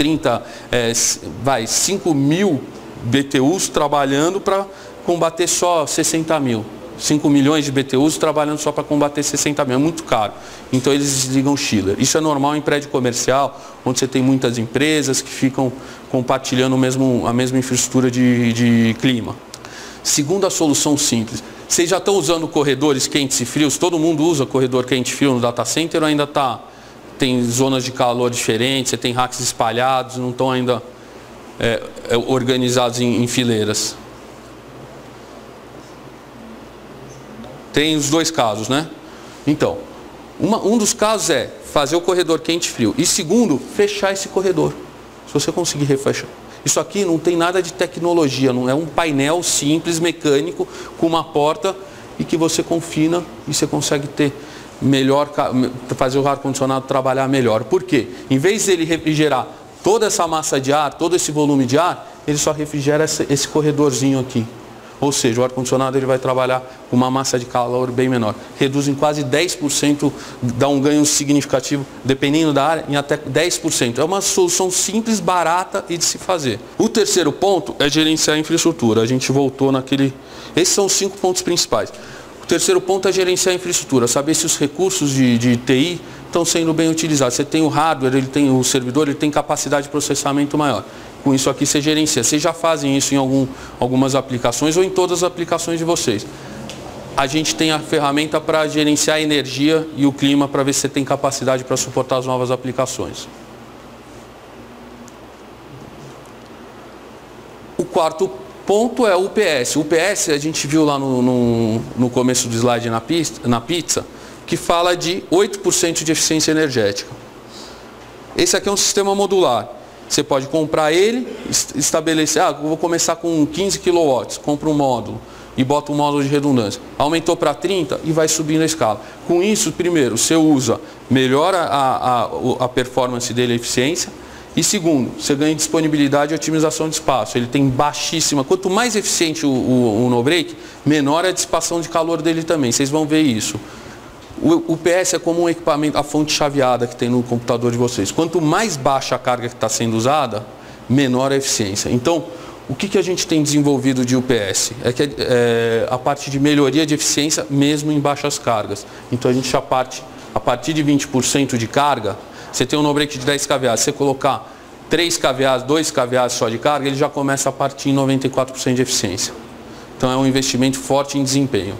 5 mil BTUs trabalhando para combater só 60 mil. 5 milhões de BTUs trabalhando só para combater 60 mil. É muito caro. Então eles desligam o chiller. Isso é normal em prédio comercial, onde você tem muitas empresas que ficam compartilhando a mesma infraestrutura de clima. Segunda solução simples. Vocês já estão usando corredores quentes e frios? Todo mundo usa corredor quente e frio no data center ou ainda tem zonas de calor diferentes, você tem racks espalhados, não estão ainda organizados em fileiras? Tem os dois casos, né? Então, um dos casos é fazer o corredor quente e frio. E segundo, fechar esse corredor. Se você conseguir refechar. Isso aqui não tem nada de tecnologia, não é um painel simples, mecânico, com uma porta e que você confina e você consegue fazer o ar-condicionado trabalhar melhor. Por quê? Em vez dele refrigerar toda essa massa de ar, todo esse volume de ar, ele só refrigera esse corredorzinho aqui. Ou seja, o ar-condicionado ele vai trabalhar com uma massa de calor bem menor. Reduz em quase 10%, dá um ganho significativo, dependendo da área, em até 10%. É uma solução simples, barata e de se fazer. O terceiro ponto é gerenciar a infraestrutura. A gente voltou naquele... Esses são os 5 pontos principais. O terceiro ponto é gerenciar a infraestrutura, saber se os recursos de TI estão sendo bem utilizados. Você tem o hardware, o servidor, ele tem capacidade de processamento maior. Com isso aqui você gerencia. Vocês já fazem isso em algumas aplicações ou em todas as aplicações de vocês. A gente tem a ferramenta para gerenciar a energia e o clima para ver se você tem capacidade para suportar as novas aplicações. O quarto ponto é o UPS. O UPS a gente viu lá no começo do slide na pizza, que fala de 8% de eficiência energética. Esse aqui é um sistema modular. Você pode comprar ele, estabelecer, vou começar com 15 kW, compra um módulo e bota um módulo de redundância. Aumentou para 30 e vai subindo a escala. Com isso, primeiro, você melhora a performance dele, a eficiência. E segundo, você ganha disponibilidade e otimização de espaço. Ele tem baixíssima. Quanto mais eficiente o no-break, menor a dissipação de calor dele também. Vocês vão ver isso. O UPS é como um equipamento, a fonte chaveada que tem no computador de vocês. Quanto mais baixa a carga que está sendo usada, menor a eficiência. Então, o que a gente tem desenvolvido de UPS? É a parte de melhoria de eficiência mesmo em baixas cargas. Então, a gente a partir de 20% de carga, você tem um no-break de 10 kVA. Se você colocar 3 kVA, 2 kVA só de carga, ele já começa a partir em 94% de eficiência. Então, é um investimento forte em desempenho.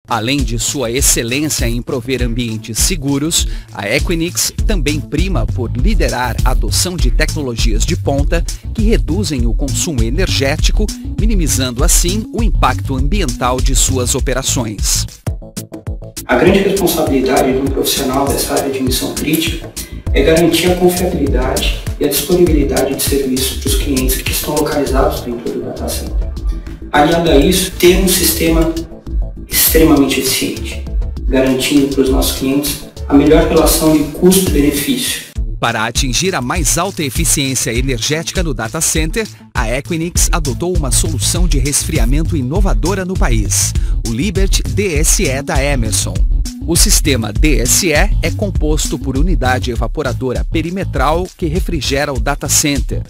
Além de sua excelência em prover ambientes seguros, a Equinix também prima por liderar a adoção de tecnologias de ponta que reduzem o consumo energético, minimizando assim o impacto ambiental de suas operações. A grande responsabilidade de um profissional dessa área de missão crítica é garantir a confiabilidade e a disponibilidade de serviço para os clientes que estão localizados dentro do data center. Aliado a isso, ter um sistema extremamente eficiente, garantindo para os nossos clientes a melhor relação de custo-benefício. Para atingir a mais alta eficiência energética no data center, a Equinix adotou uma solução de resfriamento inovadora no país, o Liberty DSE da Emerson. O sistema DSE é composto por unidade evaporadora perimetral que refrigera o data center.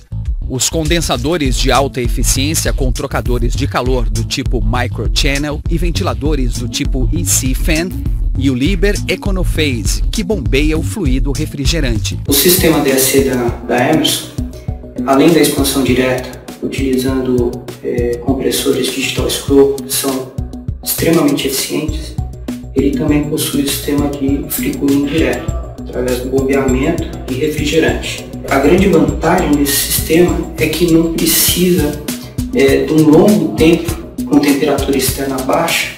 Os condensadores de alta eficiência com trocadores de calor do tipo microchannel e ventiladores do tipo EC Fan e o Liber EconoPhase, que bombeia o fluido refrigerante. O sistema DSE da Emerson, além da expansão direta, utilizando compressores digital scroll, que são extremamente eficientes, ele também possui o sistema de free cooling direto, através do bombeamento e refrigerante. A grande vantagem desse sistema é que não precisa de um longo tempo com temperatura externa baixa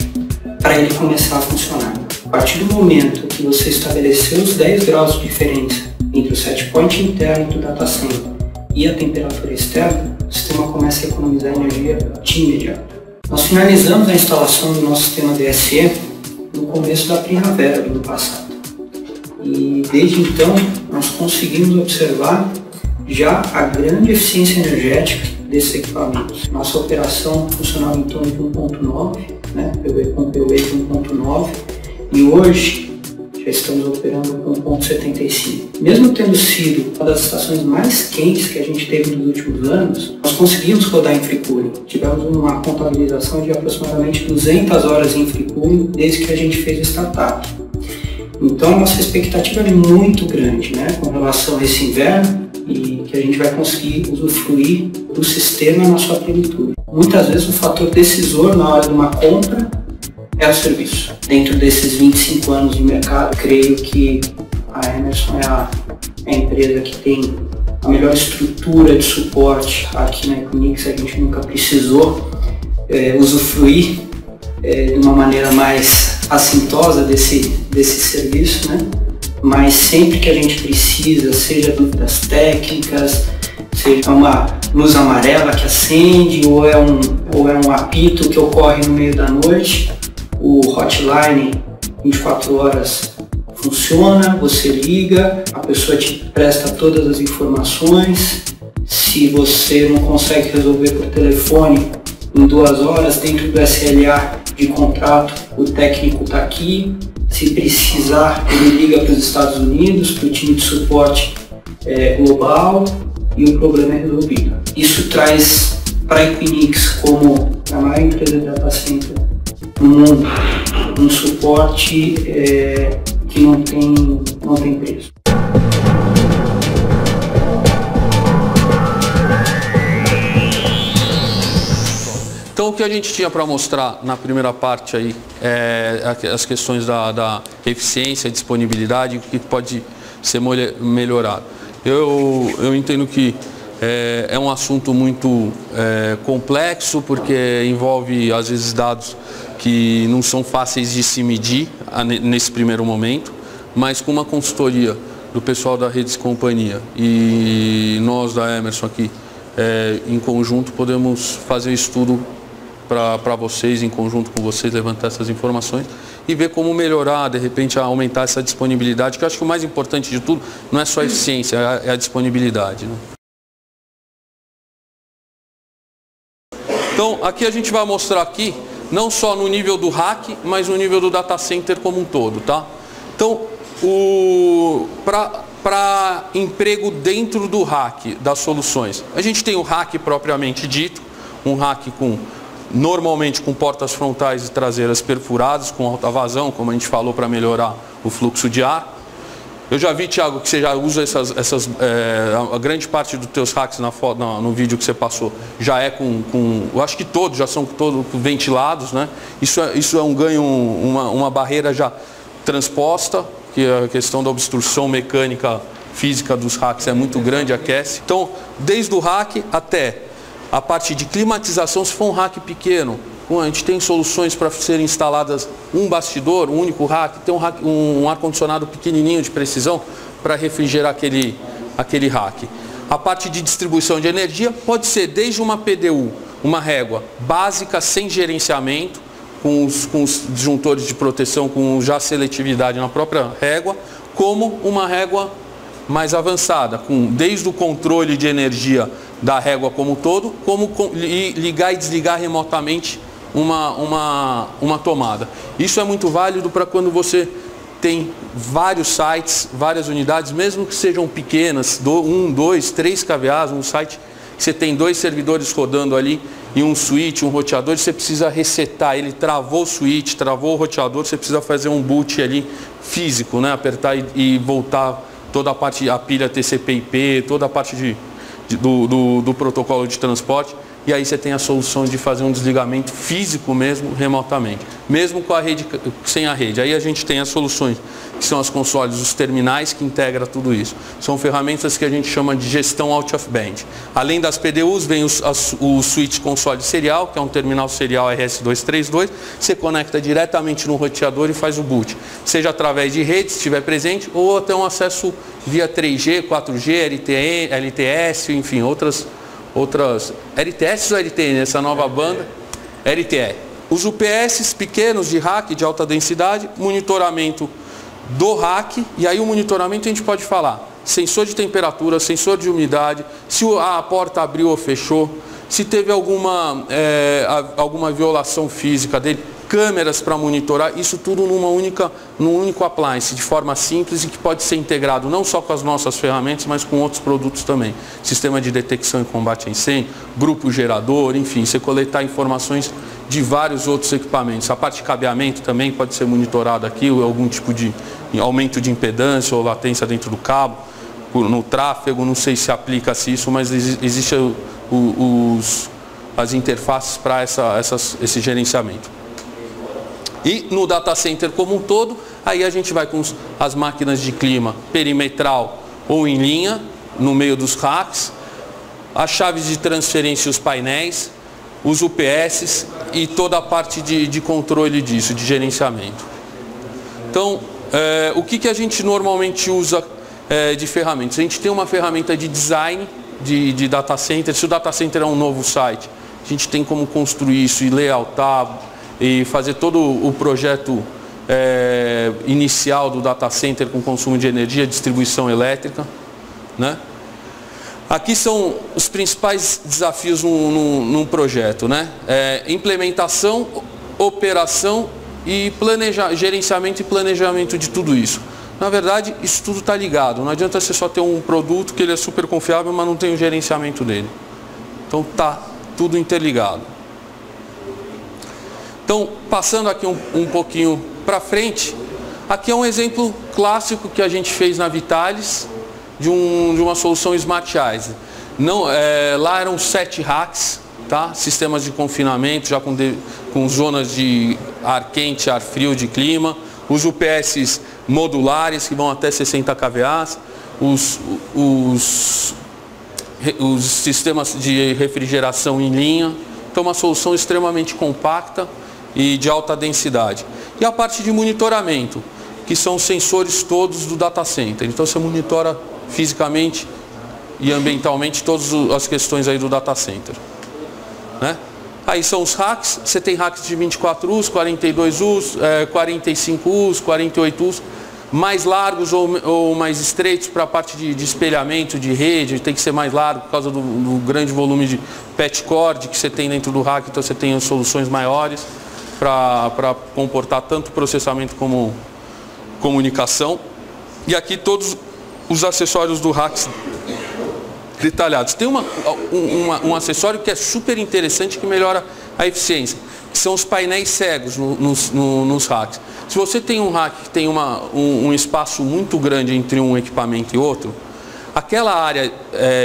para ele começar a funcionar. partir do momento que você estabeleceu os 10 graus de diferença entre o set point interno do data center e a temperatura externa, o sistema começa a economizar energia de imediato. Nós finalizamos a instalação do nosso sistema DSE no começo da primavera do ano passado. E desde então nós conseguimos observar já a grande eficiência energética desses equipamentos. Nossa operação funcionava em torno de 1.9, né, com PUE de 1.9, e hoje já estamos operando com 1.75. Mesmo tendo sido uma das estações mais quentes que a gente teve nos últimos anos, nós conseguimos rodar em free cooling. Tivemos uma contabilização de aproximadamente 200 horas em free cooling desde que a gente fez o startup. Então a nossa expectativa é muito grande, né, com relação a esse inverno, e que a gente vai conseguir usufruir do sistema na sua plenitude. Muitas vezes o fator decisor na hora de uma compra é o serviço. Dentro desses 25 anos de mercado, creio que a Emerson é a empresa que tem a melhor estrutura de suporte aqui na Equinix. A gente nunca precisou usufruir de uma maneira mais assintosa desse serviço, né? Mas sempre que a gente precisa, seja dúvidas técnicas, seja uma luz amarela que acende ou é um apito que ocorre no meio da noite, o hotline 24 horas funciona, você liga, a pessoa te presta todas as informações. Se você não consegue resolver por telefone, em 2 horas, dentro do SLA de contrato, o técnico está aqui. Se precisar, ele liga para os Estados Unidos, para o time de suporte global, e o problema é resolvido. Isso traz para a Equinix, como a maior empresa de data center no mundo, um suporte que não tem preço. Então o que a gente tinha para mostrar na primeira parte aí é as questões da eficiência, disponibilidade, o que pode ser melhorado. Eu entendo que é um assunto muito complexo, porque envolve às vezes dados que não são fáceis de se medir nesse primeiro momento, mas com uma consultoria do pessoal da Redes Companhia e nós da Emerson aqui em conjunto podemos fazer estudo para vocês, em conjunto com vocês, levantar essas informações e ver como melhorar, de repente, aumentar essa disponibilidade, que eu acho que o mais importante de tudo não é só a eficiência, é a disponibilidade, né? Então, aqui a gente vai mostrar aqui, não só no nível do rack, mas no nível do data center como um todo, tá? Então, para emprego dentro do rack das soluções, a gente tem o rack propriamente dito, um rack normalmente com portas frontais e traseiras perfuradas, com alta vazão, como a gente falou, para melhorar o fluxo de ar. Eu já vi, Thiago, que você já usa a grande parte dos teus racks no vídeo que você passou, já é eu acho que todos já são todos ventilados, né? Isso é um ganho, uma barreira já transposta, que a questão da obstrução mecânica física dos racks é muito grande, aquece. Então, desde o rack até a parte de climatização, se for um rack pequeno, a gente tem soluções para serem instaladas um bastidor, um único rack, tem um ar-condicionado pequenininho de precisão para refrigerar aquele rack. A parte de distribuição de energia pode ser desde uma PDU, uma régua básica, sem gerenciamento, com os disjuntores de proteção, com já seletividade na própria régua, como uma régua mais avançada, desde o controle de energia da régua como um todo, como ligar e desligar remotamente uma tomada. Isso é muito válido para quando você tem vários sites, várias unidades, mesmo que sejam pequenas, 1, 2, 3 kVAs, um site que você tem 2 servidores rodando ali e um switch, um roteador, você precisa resetar, ele travou o switch, travou o roteador, você precisa fazer um boot ali físico, né? Apertar e voltar toda a parte, a pilha TCP/IP, toda a parte do protocolo de transporte. e aí você tem a solução de fazer um desligamento físico mesmo, remotamente, mesmo com a rede, sem a rede. Aí a gente tem as soluções, que são as consoles, os terminais que integram tudo isso. São ferramentas que a gente chama de gestão out of band. Além das PDUs, vem o switch console serial, que é um terminal serial RS232, você conecta diretamente no roteador e faz o boot, seja através de rede, se estiver presente, ou até um acesso via 3G, 4G, LTS, enfim, outras LTS ou LTE, essa nova banda, LTE. Os UPS pequenos de rack de alta densidade, monitoramento do rack, e aí o monitoramento a gente pode falar sensor de temperatura, sensor de umidade, se a porta abriu ou fechou, se teve alguma violação física dele, câmeras para monitorar, isso tudo num único appliance, de forma simples e que pode ser integrado não só com as nossas ferramentas, mas com outros produtos também. Sistema de detecção e combate a incêndio, grupo gerador, enfim, você coletar informações de vários outros equipamentos. A parte de cabeamento também pode ser monitorada aqui, ou algum tipo de aumento de impedância ou latência dentro do cabo, no tráfego, não sei se aplica-se isso, mas existe as interfaces para esse gerenciamento. E no data center como um todo, aí a gente vai com as máquinas de clima perimetral ou em linha, no meio dos racks, as chaves de transferência e os painéis, os UPS e toda a parte de controle disso, de gerenciamento. Então, o que a gente normalmente usa de ferramentas? A gente tem uma ferramenta de design de data center. Se o data center é um novo site, a gente tem como construir isso e layoutar, e fazer todo o projeto inicial do data center com consumo de energia, distribuição elétrica, né? Aqui são os principais desafios num projeto, né? Implementação, operação e gerenciamento e planejamento de tudo isso. Na verdade, isso tudo está ligado. Não adianta você só ter um produto que ele é super confiável, mas não tem o gerenciamento dele. Então está tudo interligado. Então, passando aqui um pouquinho para frente, aqui é um exemplo clássico que a gente fez na Vitalis de uma solução Smart Eyes. Lá eram 7 racks, tá? Sistemas de confinamento, já com zonas de ar quente, ar frio, de clima, os UPS modulares que vão até 60 kVA, os sistemas de refrigeração em linha. Então, uma solução extremamente compacta e de alta densidade. E a parte de monitoramento, que são os sensores todos do data center. Então você monitora fisicamente e ambientalmente todas as questões aí do data center, né? Aí são os racks, você tem racks de 24 US, 42 US, 45 US, 48 US, mais largos ou mais estreitos para a parte de espelhamento, de rede, tem que ser mais largo por causa do grande volume de patch cord que você tem dentro do rack, então você tem as soluções maiores para comportar tanto processamento como comunicação. E aqui todos os acessórios do rack detalhados. Tem um acessório que é super interessante, que melhora a eficiência, que são os painéis cegos nos racks. Se você tem um rack que tem um espaço muito grande entre um equipamento e outro, aquela área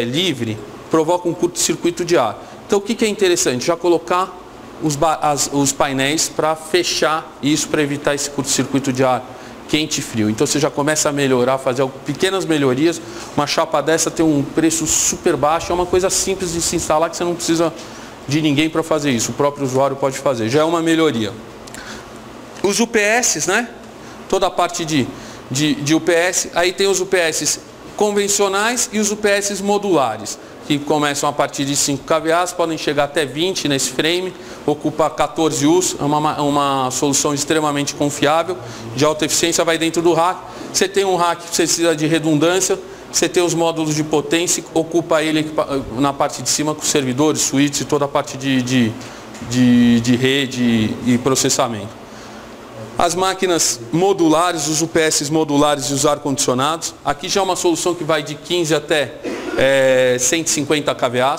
livre provoca um curto-circuito de ar. Então o que é interessante? Já colocar os painéis para fechar isso, para evitar esse curto-circuito de ar quente e frio. Então você já começa a melhorar, fazer pequenas melhorias. Uma chapa dessa tem um preço super baixo, é uma coisa simples de se instalar, que você não precisa de ninguém para fazer isso, o próprio usuário pode fazer, já é uma melhoria. Os UPS, né? Toda a parte de UPS, aí tem os UPS convencionais e os UPS modulares, que começam a partir de 5 kVA, podem chegar até 20 nesse frame, ocupa 14 US, é uma solução extremamente confiável, de alta eficiência, vai dentro do rack. Você tem um rack que precisa de redundância, você tem os módulos de potência, ocupa ele na parte de cima com servidores, switches e toda a parte de rede e processamento. As máquinas modulares, os UPS modulares e os ar-condicionados. Aqui já é uma solução que vai de 15 até 150 kVA,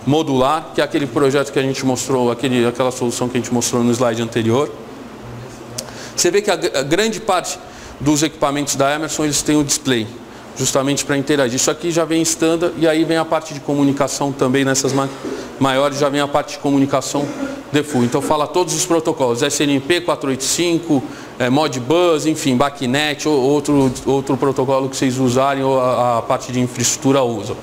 modular, que é aquele projeto que a gente mostrou, aquela solução que a gente mostrou no slide anterior. Você vê que a grande parte dos equipamentos da Emerson, eles têm o display, justamente para interagir. Isso aqui já vem standard, e aí vem a parte de comunicação também nessas máquinas, maiores, já vem a parte de comunicação default. Então fala todos os protocolos, SNMP 485, Modbus, enfim, BACnet, outro protocolo que vocês usarem ou a parte de infraestrutura usa.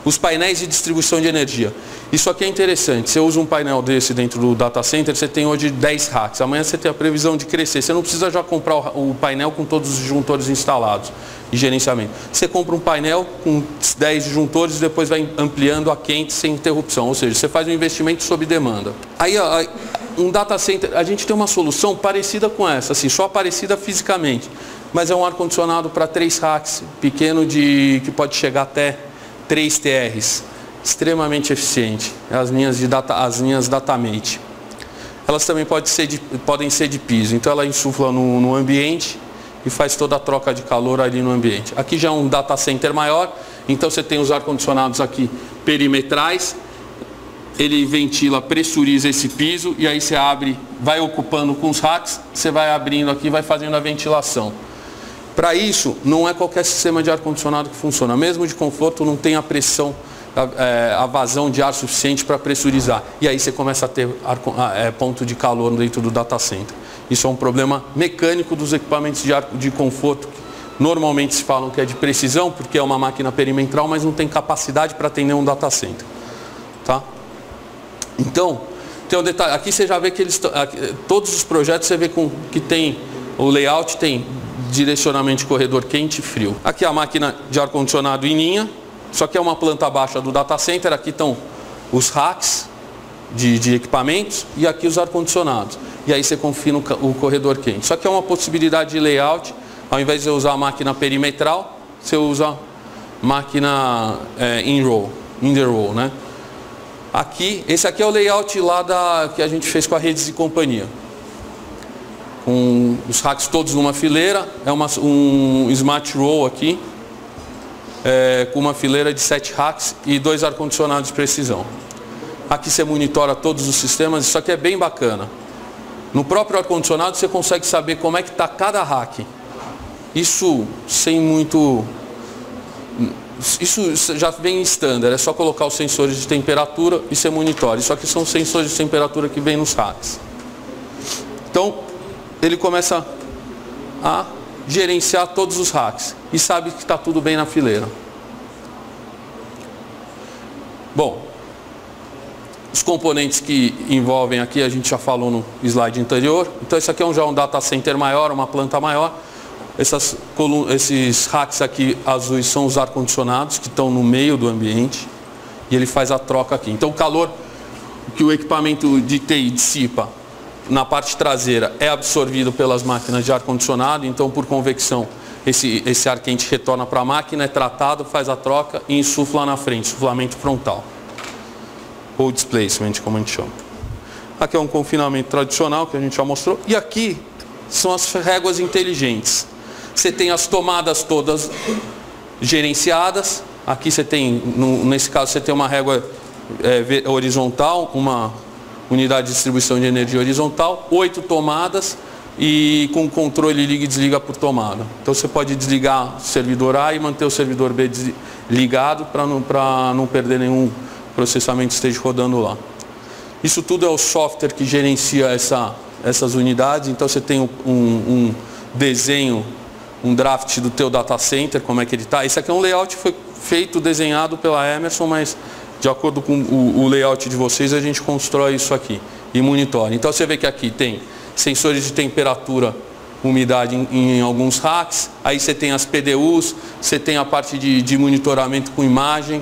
Os painéis de distribuição de energia. Isso aqui é interessante, você usa um painel desse dentro do data center, você tem hoje 10 racks, amanhã você tem a previsão de crescer, você não precisa já comprar o painel com todos os disjuntores instalados e gerenciamento. Você compra um painel com 10 disjuntores e depois vai ampliando a quente sem interrupção, ou seja, você faz um investimento sob demanda. Aí um data center, a gente tem uma solução parecida com essa, assim, só parecida fisicamente, mas é um ar-condicionado para 3 racks, pequeno, que pode chegar até 3 TRs, extremamente eficiente, as linhas Datamate. Elas também podem ser de piso, então ela insufla no ambiente e faz toda a troca de calor ali no ambiente. Aqui já é um data center maior, então você tem os ar-condicionados aqui perimetrais, ele ventila, pressuriza esse piso e aí você abre, vai ocupando com os racks, você vai abrindo aqui, vai fazendo a ventilação. Para isso, não é qualquer sistema de ar-condicionado que funciona. Mesmo de conforto, não tem a pressão, a vazão de ar suficiente para pressurizar. E aí você começa a ter ponto de calor dentro do data center. Isso é um problema mecânico dos equipamentos de conforto. Normalmente se falam que é de precisão, porque é uma máquina perimetral, mas não tem capacidade para atender um data center. Tá? Então, tem um detalhe. Aqui você já vê que todos os projetos você vê que tem o layout, tem direcionamento de corredor quente e frio. Aqui a máquina de ar-condicionado em linha, só que é uma planta baixa do data center. Aqui estão os racks de equipamentos e aqui os ar-condicionados. E aí você confina o corredor quente. Só que é uma possibilidade de layout, ao invés de usar a máquina perimetral, você usa máquina in the row, né? Aqui, esse aqui é o layout lá que a gente fez com a Redes e Companhia. Com os racks todos numa fileira, é um Smart Row aqui, com uma fileira de 7 racks e 2 ar-condicionados de precisão. Aqui você monitora todos os sistemas, isso aqui é bem bacana. No próprio ar-condicionado você consegue saber como é que está cada rack. Isso sem muito... Isso já vem em standard, é só colocar os sensores de temperatura e você monitora. Isso aqui são sensores de temperatura que vem nos racks. Então, ele começa a gerenciar todos os racks e sabe que está tudo bem na fileira. Bom, os componentes que envolvem aqui a gente já falou no slide anterior. Então esse aqui já é um data center maior, uma planta maior. Esses racks aqui azuis são os ar-condicionados que estão no meio do ambiente e ele faz a troca aqui. Então o calor que o equipamento de TI dissipa na parte traseira é absorvido pelas máquinas de ar-condicionado, então por convecção esse ar quente retorna para a máquina, é tratado, faz a troca e insufla na frente, insuflamento frontal, ou displacement, como a gente chama. Aqui é um confinamento tradicional que a gente já mostrou, e aqui são as réguas inteligentes. Você tem as tomadas todas gerenciadas, aqui você tem, nesse caso você tem uma régua horizontal, uma unidade de distribuição de energia horizontal, 8 tomadas e com controle liga e desliga por tomada. Então você pode desligar o servidor A e manter o servidor B ligado para não perder nenhum processamento que esteja rodando lá. Isso tudo é o software que gerencia essas unidades. Então você tem um desenho, um draft do teu data center, como é que ele está. Esse aqui é um layout que foi feito, desenhado pela Emerson, mas de acordo com o layout de vocês, a gente constrói isso aqui e monitora. Então você vê que aqui tem sensores de temperatura, umidade em alguns racks, aí você tem as PDUs, você tem a parte de monitoramento com imagem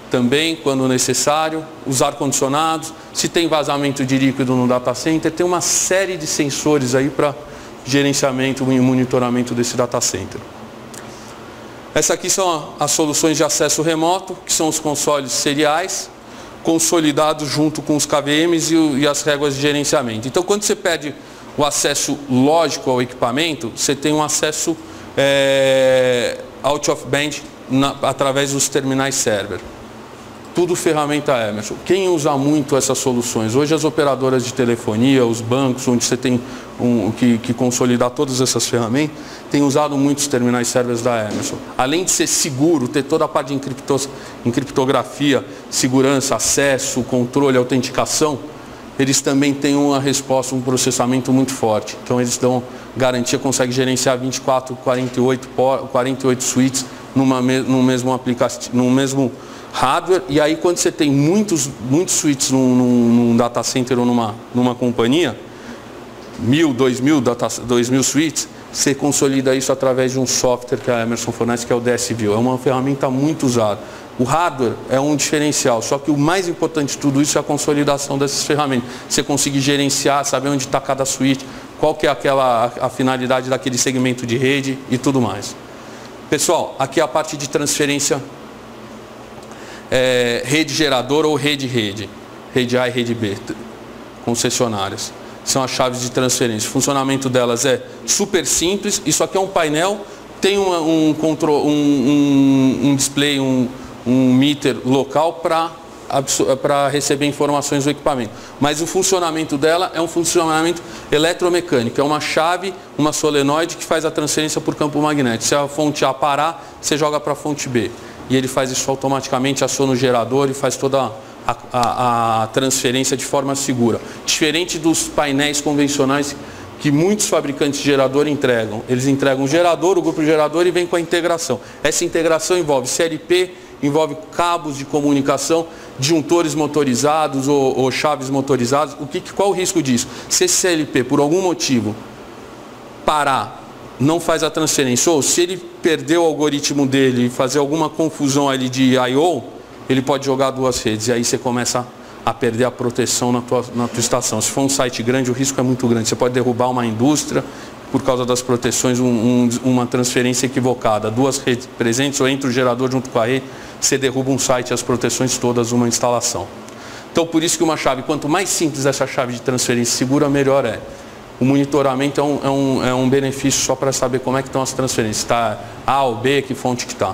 também, quando necessário, os ar-condicionados, se tem vazamento de líquido no data center, tem uma série de sensores aí para gerenciamento e monitoramento desse data center. Essas aqui são as soluções de acesso remoto, que são os consoles seriais, consolidados junto com os KVMs e as réguas de gerenciamento. Então, quando você pede o acesso lógico ao equipamento, você tem um acesso out of band através dos terminais server. tudo ferramenta Emerson. Quem usa muito essas soluções? Hoje as operadoras de telefonia, os bancos, onde você tem que consolidar todas essas ferramentas, têm usado muitos terminais servers da Emerson. Além de ser seguro, ter toda a parte de encriptografia, segurança, acesso, controle, autenticação, eles também têm uma resposta, um processamento muito forte. Então eles dão garantia, conseguem gerenciar 24, 48 suítes no mesmo aplicativo, no mesmo hardware. E aí quando você tem muitos suítes num data center ou numa companhia, 1.000, 2.000 suítes, você consolida isso através de um software que a Emerson fornece, que é o DSView. É uma ferramenta muito usada. O hardware é um diferencial, só que o mais importante de tudo isso é a consolidação dessas ferramentas. Você conseguir gerenciar, saber onde está cada suíte, qual que é a finalidade daquele segmento de rede e tudo mais. Pessoal, aqui é a parte de transferência rede gerador ou rede A e rede B, concessionárias. São as chaves de transferência. O funcionamento delas é super simples. Isso aqui é um painel, tem um display, um meter local para receber informações do equipamento. Mas o funcionamento dela é um funcionamento eletromecânico. É uma chave, uma solenoide que faz a transferência por campo magnético. Se a fonte A parar, você joga para a fonte B. E ele faz isso automaticamente, aciona o gerador e faz toda a transferência de forma segura. Diferente dos painéis convencionais que muitos fabricantes de gerador entregam. Eles entregam o gerador, o grupo gerador, e vem com a integração. Essa integração envolve CLP, envolve cabos de comunicação, disjuntores motorizados ou chaves motorizadas. Qual o risco disso? Se esse CLP, por algum motivo, parar, não faz a transferência, ou se ele perder o algoritmo dele e fazer alguma confusão ali de I/O, ele pode jogar duas redes, e aí você começa a perder a proteção na tua estação. Se for um site grande, o risco é muito grande. Você pode derrubar uma indústria por causa das proteções, uma transferência equivocada. Duas redes presentes, ou entra o gerador junto com a rede, você derruba um site e as proteções todas, uma instalação. Então, por isso que uma chave, quanto mais simples essa chave de transferência segura, melhor é. O monitoramento é um benefício só para saber como é que estão as transferências. Está A ou B, que fonte que está.